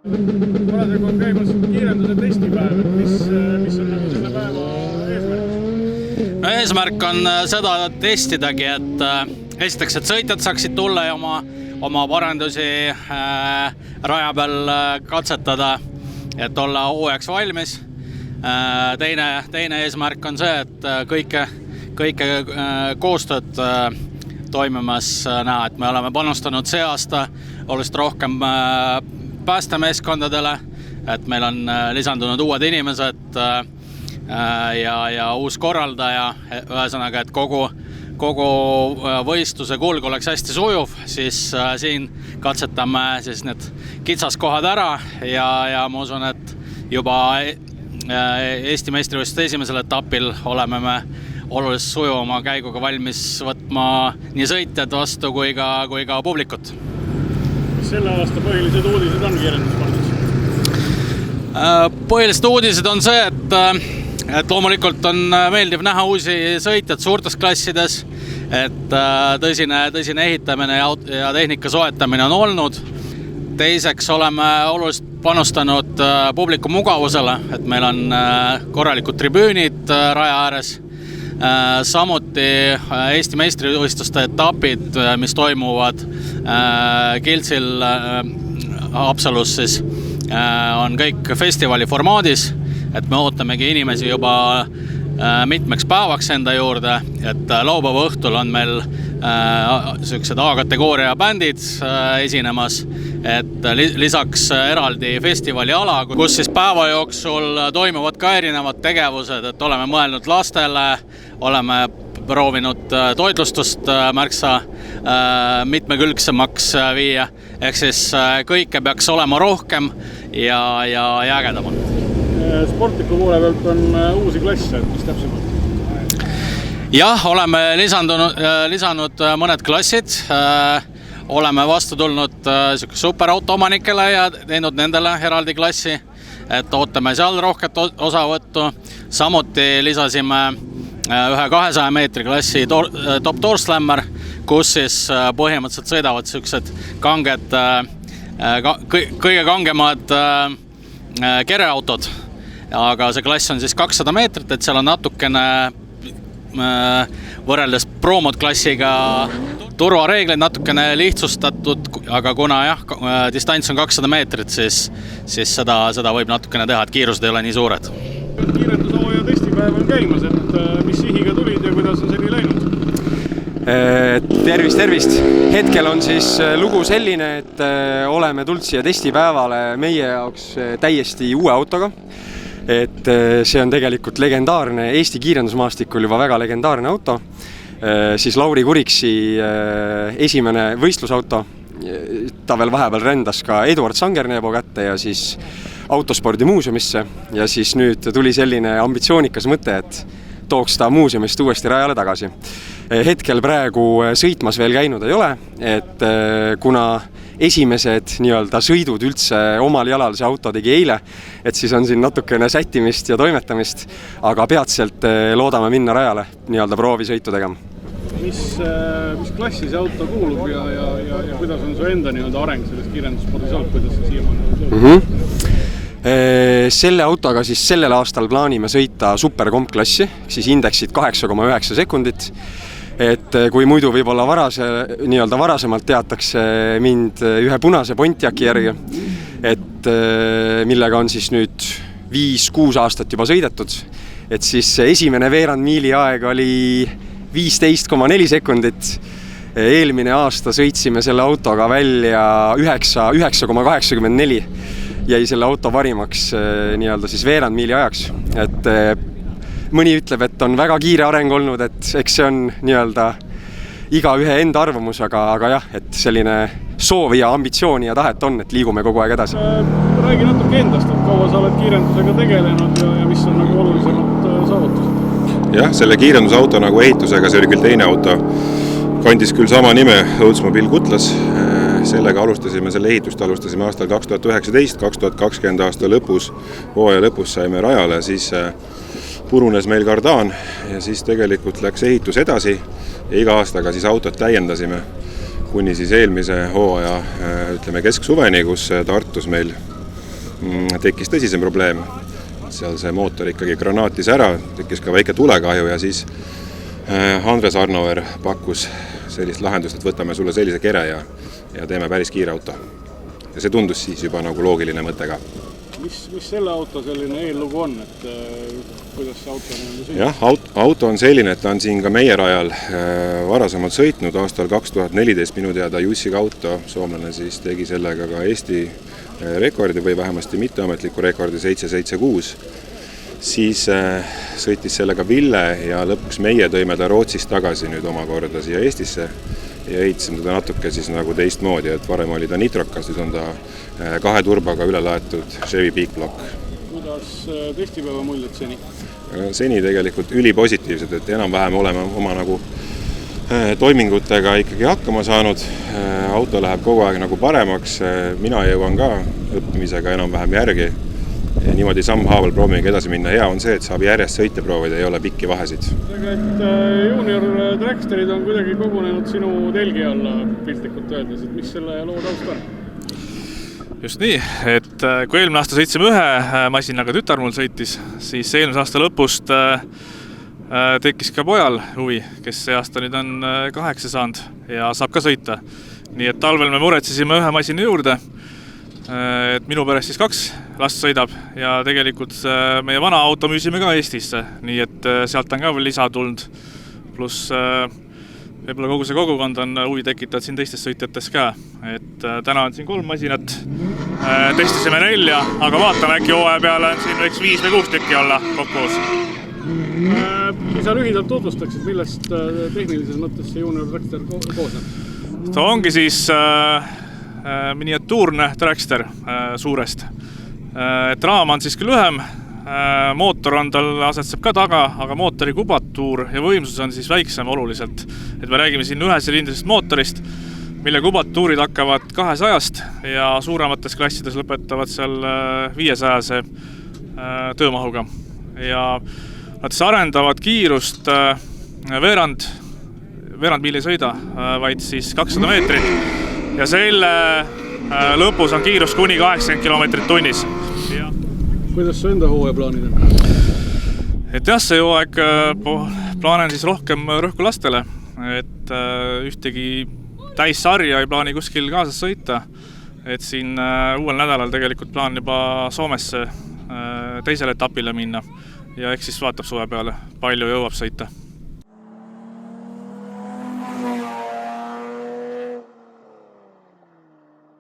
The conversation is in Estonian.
Praegu on käimas kiirenduse testipäev, mis on nagu selle päeva eesmärk? No eesmärk on seda testidagi, et esiteks, et sõitjad saaksid tulla ja oma parandusi raja peal katsetada, et olla hooajaks valmis. Teine eesmärk on see, et kõike koostööd toimimas näha, et me oleme panustanud see aasta oluliselt rohkem päästemeeskondadele, et meil on lisandunud uued inimesed ja uus korraldaja, ühesõnaga, et kogu võistluse kulg oleks hästi sujuv, siis siin katsetame siis need kitsaskohad ära ja ma usun, et juba Eesti meistrivõistluste esimesel etapil oleme me oluliselt sujuvama käiguga valmis võtma nii sõitjad vastu kui ka publikut. Mis selle aasta põhilised uudised on kiirenduspordis? Põhilised uudised on see, et loomulikult on meeldiv näha uusi sõitjad suurtes klassides, et tõsine ehitamine ja tehnika soetamine on olnud. Teiseks oleme oluliselt panustanud publiku mugavusele, et meil on korralikud tribüünid raja ääres. Samuti Eesti meistrivõistluste etapid, mis toimuvad Kiltsil Haapsalus, siis on kõik festivali formaadis, et me ootamegi inimesi juba mitmeks päevaks enda juurde, et laupäeva õhtul on meil sellised A-kategooria bändid esinemas, et lisaks eraldi festivali ala, kus siis päeva jooksul toimuvad ka erinevad tegevused, et oleme mõelnud lastele, oleme proovinud toitlustust märksa mitmekülgsemaks viia, ehk siis kõike peaks olema rohkem ja ägedamalt. Sportliku poole pealt on uusi klasse, mis täpsemalt? Jah, oleme lisanud mõned klassid, oleme vastu tulnud superauto omanikele ja teinud nendele eraldi klassi, et ootame seal rohket osavõttu. Samuti lisasime ühe 200 meetri klassi Top Door Slammer, kus siis põhimõtteliselt sõidavad sellised kanged, kõige kangemad kereautod. Aga see klass on siis 200 meetrit, et seal on natukene võrreldes proomod klassiga turvareeglid natukene lihtsustatud, aga kuna distants on 200 meetrit, siis seda võib natukene teha, et kiirused ei ole nii suured. Kiirendusooja testipäev on käimas, et mis sihiga tulid ja kuidas on seni läinud? Tervist! Hetkel on siis lugu selline, et oleme tulnud siia testipäevale meie jaoks täiesti uue autoga. Et see on tegelikult legendaarne, Eesti kiirendusmaastikul juba väga legendaarne auto. Siis Lauri Kuriksi esimene võistlusauto. Ta veel vahepeal rendas ka Eduard Sangerneebo kätte ja siis autospordimuuseumisse. Ja siis nüüd tuli selline ambitsioonikas mõte, et tooks ta muuseumist uuesti rajale tagasi. Hetkel praegu sõitmas veel käinud ei ole, et kuna esimesed sõidud üldse omal jalal see auto tegi eile, et siis on siin natukene sättimist ja toimetamist, aga peatselt loodame minna rajale proovisõitu tegema. Mis klassi see auto kuulub ja kuidas on su enda areng selles kiirendusspordis olnud, kuidas see siiamaani? Selle autoga siis sellel aastal plaanime sõita superkomp klassi, siis indeksid 8,9 sekundit. Et kui muidu võib-olla varasemalt teatakse mind ühe punase Pontiaci järgi, et millega on siis nüüd 5-6 aastat juba sõidetud, et siis esimene veerand miili aeg oli 15,4 sekundit. Eelmine aasta sõitsime selle autoga välja 9,84 jäi selle auto parimaks siis veerand miili ajaks, et mõni ütleb, et on väga kiire areng olnud, et eks see on iga ühe enda arvamus, aga jah, et selline soovi ja ambitsiooni ja tahet on, et liigume kogu aeg edasi. Räägi natuke endast, et kaua sa oled kiirendusega tegelenud ja mis on olulisemad saavutused? Jah, selle kiirendusauto ehitusega, see oli küll teine auto, kandis küll sama nime Õudsmobiil Kutlas. Sellega selle ehitust alustasime aastal 2019, 2020 aasta lõpus, hooaja lõpus saime rajale, siis purunes meil kardaan ja siis tegelikult läks ehitus edasi ja iga aastaga siis autot täiendasime kuni siis eelmise hooaja kesksuveni, kus Tartus meil tekkis tõsisem probleem. Seal see mootor ikkagi granaatis ära, tekkis ka väike tulekahju ja siis Andres Arnover pakkus sellist lahendust, et võtame sulle sellise kere ja teeme päris kiire auto. Ja see tundus siis juba nagu loogiline mõte ka. Mis selle auto selline eellugu on, et kuidas see auto sõidab? Jah, auto on selline, et ta on siin ka meie rajal varasemalt sõitnud aastal 2014 minu teada Jussi Kauto, soomlane siis tegi sellega ka Eesti rekordi või vähemasti mitteametliku rekordi 776. Siis sõitis sellega Ville ja lõpuks meie tõime ta Rootsist tagasi nüüd omakorda siia Eestisse ja ehitasime teda natuke siis nagu teistmoodi, et varem oli ta nitrokas, nüüd on ta 2 turbaga üle laetud Chevy Peak Block. Kuidas testipäeva muljed seni? Seni tegelikult ülipositiivsed, et enam-vähem oleme oma nagu toimingutega ikkagi hakkama saanud. Auto läheb kogu aeg nagu paremaks, mina jõuan ka õppimisega enam-vähem järgi. Ja niimoodi sammhaaval proovimegi edasi minna. Hea on see, et saab järjest sõite proovida, ei ole pikki vahesid. Et junior tracksterid on kuidagi kogunenud sinu telgi alla piltlikult öeldes, et mis selle loo taust on? Just nii, et kui eelmine aasta sõitsime ühe masinaga, tütar mul sõitis, siis eelmise aasta lõpust tekkis ka pojal huvi, kes see aasta nüüd on 8 saanud ja saab ka sõita. Nii et talvel me muretsesime ühe masina juurde, et minu peres siis 2 last sõidab ja tegelikult meie vana auto müüsime ka Eestisse, nii et sealt on ka veel lisa tulnud. Pluss võib-olla kogu see kogukond on huvi tekitanud siin teistes sõitjates ka, et täna on siin 3 masinat, testisime 4, aga vaatame äkki hooaja peale on siin võiks 5 või 6 tükki olla kokkuus. Kui sa lühidalt tutvustaksid, millest tehnilises mõttes see junior trackster koosneb? Ta ongi siis miniatuurne trackster suurest. Et raam on siis küll lühem, mootor on tal asetseb ka taga, aga mootori kubatuur ja võimsus on siis väiksem oluliselt. Et me räägime siin 1-silindrisest mootorist, mille kubatuurid hakkavad 200-st ja suuremates klassides lõpetavad seal 500-se töömahuga. Ja nad siis arendavad kiirust veerandmiili ei sõida, vaid siis 200 meetrit ja selle lõpus on kiirus kuni 80 km tunnis. Kuidas su enda hooaja plaanid on? Et jah, see hooaeg plaanen siis rohkem rõhku lastele, et ühtegi täissarja ei plaani kuskil kaasas sõita, et siin uuel nädalal tegelikult plaan juba Soomesse teisele etapile minna ja eks siis vaatab suve peale, palju jõuab sõita.